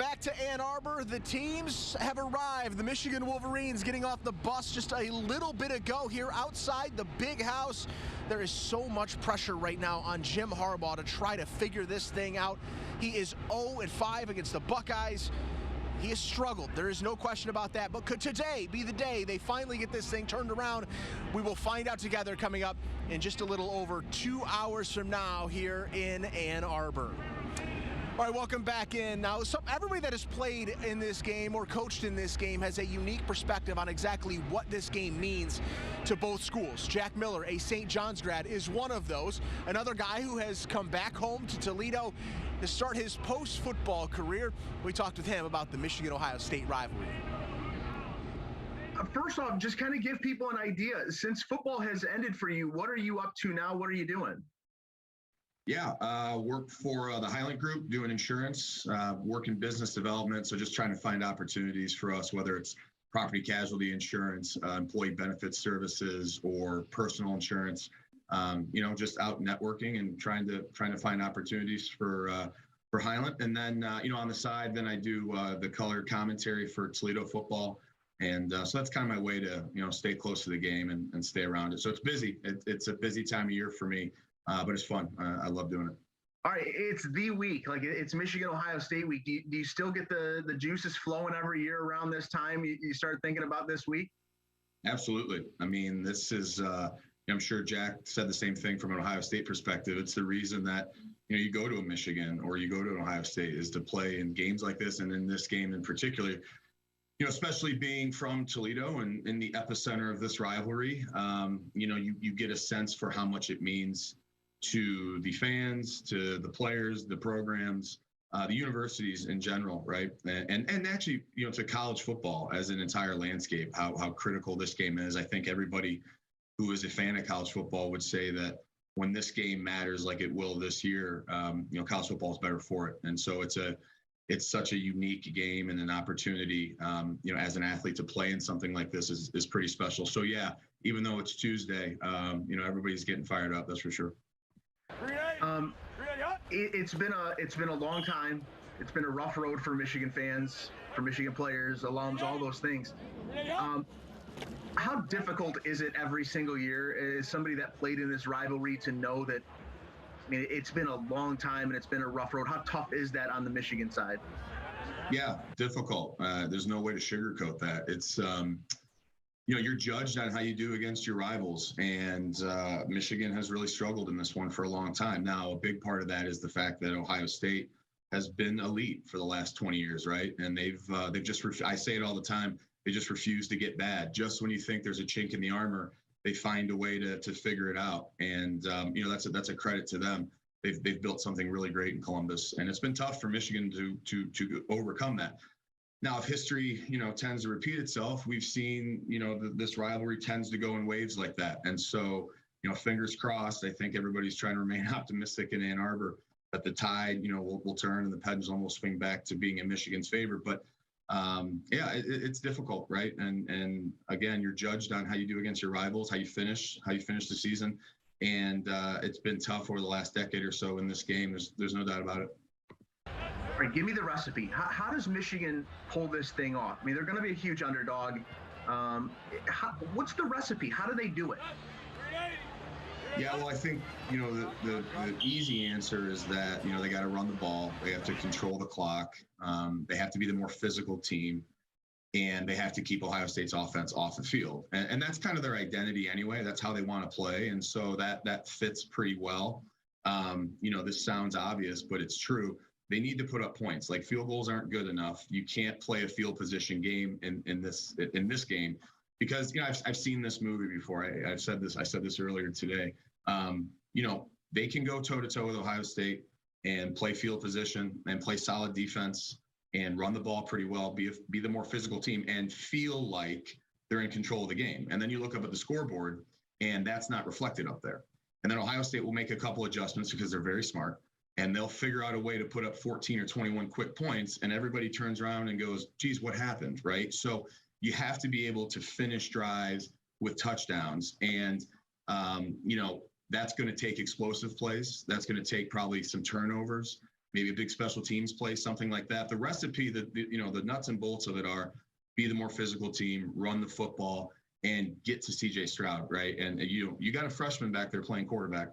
back to Ann Arbor. The teams have arrived. The Michigan Wolverines getting off the bus just a little bit ago here outside the big house. There is so much pressure right now on Jim Harbaugh to try to figure this thing out. He is 0-5 against the Buckeyes. He has struggled. There is no question about that. But could today be the day they finally get this thing turned around? We will find out together coming up in just a little over 2 hours from now here in Ann Arbor. All right, welcome back in. Now, everybody that has played in this game or coached in this game has a unique perspective on exactly what this game means to both schools. Jack Miller, a St. John's grad, is one of those. Another guy who has come back home to Toledo to start his post-football career. We talked with him about the Michigan-Ohio State rivalry. First off, just kind of give people an idea. Since football has ended for you, what are you up to now? What are you doing? Yeah, work for the Highland Group doing insurance, work in business development. So just trying to find opportunities for us, whether it's property casualty insurance, employee benefits services, or personal insurance. Just out networking and trying to find opportunities for Highland. And then on the side, then I do the color commentary for Toledo football. And so that's kind of my way to stay close to the game and stay around it. So it's busy. It's a busy time of year for me. But it's fun. I love doing it. All right, it's the week. Like, it's Michigan-Ohio State week. Do you still get the juices flowing every year around this time? You start thinking about this week? Absolutely. I mean, this is, I'm sure Jack said the same thing from an Ohio State perspective. It's the reason that, you go to a Michigan or you go to an Ohio State is to play in games like this. And in this game in particular, especially being from Toledo and in the epicenter of this rivalry, you get a sense for how much it means to the fans, to the players, the programs, the universities in general, right? And actually, to college football as an entire landscape, how critical this game is. I think everybody who is a fan of college football would say that when this game matters like it will this year, college football is better for it. And so it's such a unique game and an opportunity, as an athlete to play in something like this is pretty special. So yeah, even though it's Tuesday, everybody's getting fired up, that's for sure. It's been a long time. It's been a rough road for Michigan fans, for Michigan players, alums, all those things. How difficult is it every single year as somebody that played in this rivalry to know that, it's been a long time and it's been a rough road? How tough is that on the Michigan side? Yeah, difficult. There's no way to sugarcoat that. It's, you're judged on how you do against your rivals. And Michigan has really struggled in this one for a long time. Now, a big part of that is the fact that Ohio State has been elite for the last 20 years, right? And they've just, I say it all the time, they just refuse to get bad. Just when you think there's a chink in the armor, they find a way to figure it out. And, that's a credit to them. They've built something really great in Columbus. And it's been tough for Michigan to overcome that. Now, if history, tends to repeat itself, we've seen, this rivalry tends to go in waves like that. And so, fingers crossed, I think everybody's trying to remain optimistic in Ann Arbor that the tide, will turn and the pendulum will swing back to being in Michigan's favor. But it's difficult, right? And again, you're judged on how you do against your rivals, how you finish the season. And it's been tough over the last decade or so in this game. There's no doubt about it. All right, give me the recipe. How does Michigan pull this thing off? They're going to be a huge underdog. What's the recipe? How do they do it? Yeah, well, I think, the easy answer is that, they got to run the ball. They have to control the clock. They have to be the more physical team. And they have to keep Ohio State's offense off the field. And that's kind of their identity anyway. That's how they want to play. And so that fits pretty well. This sounds obvious, but it's true. They need to put up points. Like, field goals aren't good enough. You can't play a field position game in this game because I've seen this movie before. I said this earlier today. They can go toe to toe with Ohio State and play field position and play solid defense and run the ball pretty well, be the more physical team and feel like they're in control of the game. And then you look up at the scoreboard and that's not reflected up there. And then Ohio State will make a couple adjustments because they're very smart. And they'll figure out a way to put up 14 or 21 quick points, and everybody turns around and goes, geez, what happened, right? So you have to be able to finish drives with touchdowns. And, that's going to take explosive plays. That's going to take probably some turnovers. maybe a big special teams play, something like that. The recipe, the nuts and bolts of it are be the more physical team, run the football, and get to C.J. Stroud, right? And you got a freshman back there playing quarterback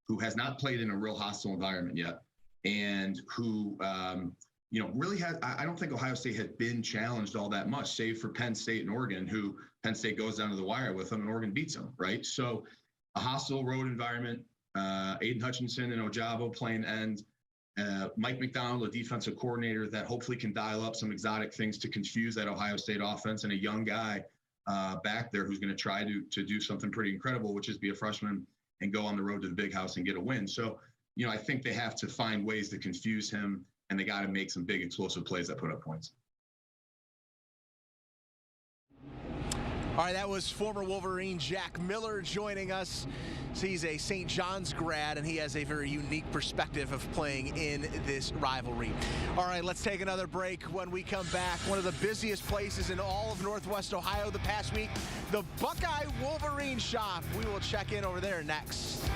who has not played in a real hostile environment yet, and who really had. I don't think Ohio State had been challenged all that much, save for Penn State and Oregon, who Penn State goes down to the wire with them and Oregon beats them, right? So a hostile road environment, Aiden Hutchinson and Ojabo playing end, Mike McDonald, a defensive coordinator that hopefully can dial up some exotic things to confuse that Ohio State offense, and a young guy back there who's going to try to do something pretty incredible, which is be a freshman and go on the road to the big house and get a win. So, I think they have to find ways to confuse him, and they got to make some big explosive plays that put up points. All right, that was former Wolverine Jack Miller joining us. So he's a St. John's grad, and he has a very unique perspective of playing in this rivalry. All right, let's take another break. When we come back, one of the busiest places in all of Northwest Ohio the past week, the Buckeye Wolverine Shop. We will check in over there next.